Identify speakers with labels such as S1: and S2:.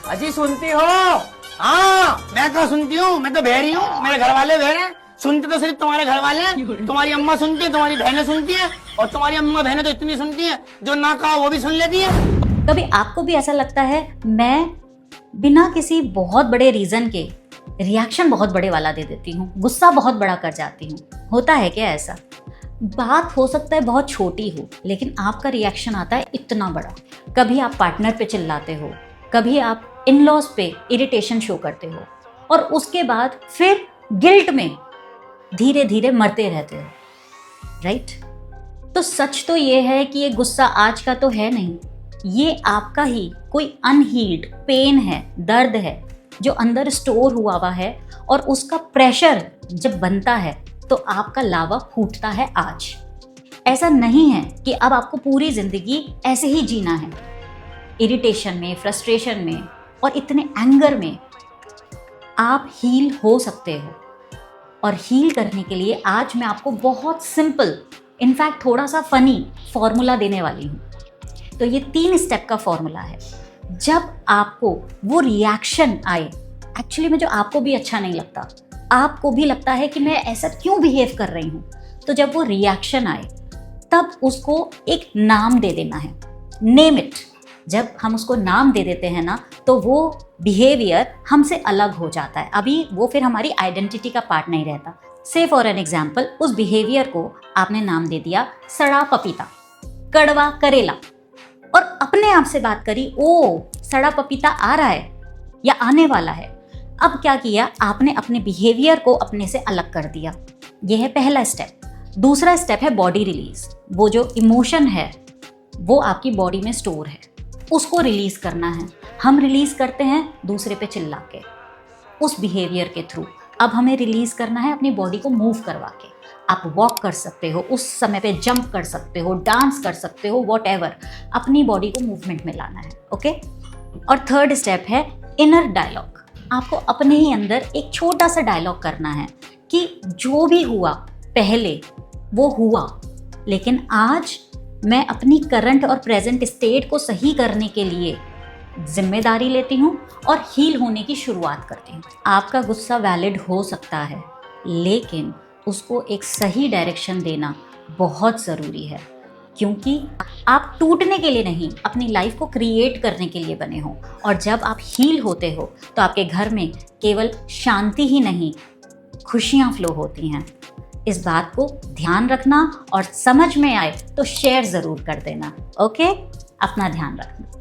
S1: अजी सुनती हो? हाँ, मैं कहाँ सुनती हूँ, मैं तो बहरी हूँ, मेरे घर वाले बहरे हैं। सुनते तो सिर्फ तुम्हारे घर वाले हैं। तुम्हारी अम्मा सुनती है, तुम्हारी बहनें सुनती है, और तुम्हारी अम्मा बहनें तो इतनी सुनती है जो ना कहा वो भी सुन लेती है।
S2: कभी आपको भी ऐसा लगता है मैं बिना किसी बहुत बड़े रीजन के रिएक्शन बहुत बड़े वाला दे देती हूँ, गुस्सा बहुत बड़ा कर जाती हूँ? होता है क्या ऐसा? बात हो सकता है बहुत छोटी हो, लेकिन आपका रिएक्शन आता है इतना बड़ा। कभी आप पार्टनर पे चिल्लाते हो, कभी आप इन लॉज पे इरिटेशन शो करते हो, और उसके बाद फिर गिल्ट में धीरे धीरे मरते रहते हो, राइट? तो सच तो ये है कि ये गुस्सा आज का तो है नहीं, ये आपका ही कोई अनहील्ड पेन है, दर्द है जो अंदर स्टोर हुआ है, और उसका प्रेशर जब बनता है तो आपका लावा फूटता है आज। ऐसा नहीं है कि अब आपको पूरी जिंदगी ऐसे ही जीना है, इरिटेशन में, फ्रस्ट्रेशन में और इतने एंगर में। आप हील हो सकते हो, और हील करने के लिए आज मैं आपको बहुत सिंपल, इनफैक्ट थोड़ा सा फनी फॉर्मूला देने वाली हूँ। तो ये 3 स्टेप का फॉर्मूला है। जब आपको वो रिएक्शन आए, एक्चुअली में जो आपको भी अच्छा नहीं लगता, आपको भी लगता है कि मैं ऐसा क्यों बिहेव कर रही हूँ, तो जब वो रिएक्शन आए तब उसको एक नाम दे देना है, नेम इट। जब हम उसको नाम दे देते हैं ना, तो वो बिहेवियर हमसे अलग हो जाता है, अभी वो फिर हमारी आइडेंटिटी का पार्ट नहीं रहता। से फॉर एन एग्जाम्पल, उस बिहेवियर को आपने नाम दे दिया सड़ा पपीता, कड़वा करेला, और अपने आप से बात करी, ओ सड़ा पपीता आ रहा है या आने वाला है। अब क्या किया आपने? अपने बिहेवियर को अपने से अलग कर दिया। यह है पहला स्टेप। दूसरा स्टेप है बॉडी रिलीज। वो जो इमोशन है वो आपकी बॉडी में स्टोर है, उसको रिलीज करना है। हम रिलीज करते हैं दूसरे पे चिल्ला के, उस बिहेवियर के थ्रू। अब हमें रिलीज करना है अपनी बॉडी को मूव करवा के। आप वॉक कर सकते हो, उस समय पे जंप कर सकते हो, डांस कर सकते हो, वॉटएवर, अपनी बॉडी को मूवमेंट में लाना है, ओके? और थर्ड स्टेप है इनर डायलॉग। आपको अपने ही अंदर एक छोटा सा डायलॉग करना है कि जो भी हुआ पहले वो हुआ, लेकिन आज मैं अपनी करंट और प्रेजेंट स्टेट को सही करने के लिए जिम्मेदारी लेती हूँ और हील होने की शुरुआत करती हूँ। आपका गुस्सा वैलिड हो सकता है, लेकिन उसको एक सही डायरेक्शन देना बहुत ज़रूरी है, क्योंकि आप टूटने के लिए नहीं, अपनी लाइफ को क्रिएट करने के लिए बने हो। और जब आप हील होते हो तो आपके घर में केवल शांति ही नहीं, खुशियाँ फ्लो होती हैं। इस बात को ध्यान रखना, और समझ में आए तो शेयर ज़रूर कर देना, ओके? अपना ध्यान रखना।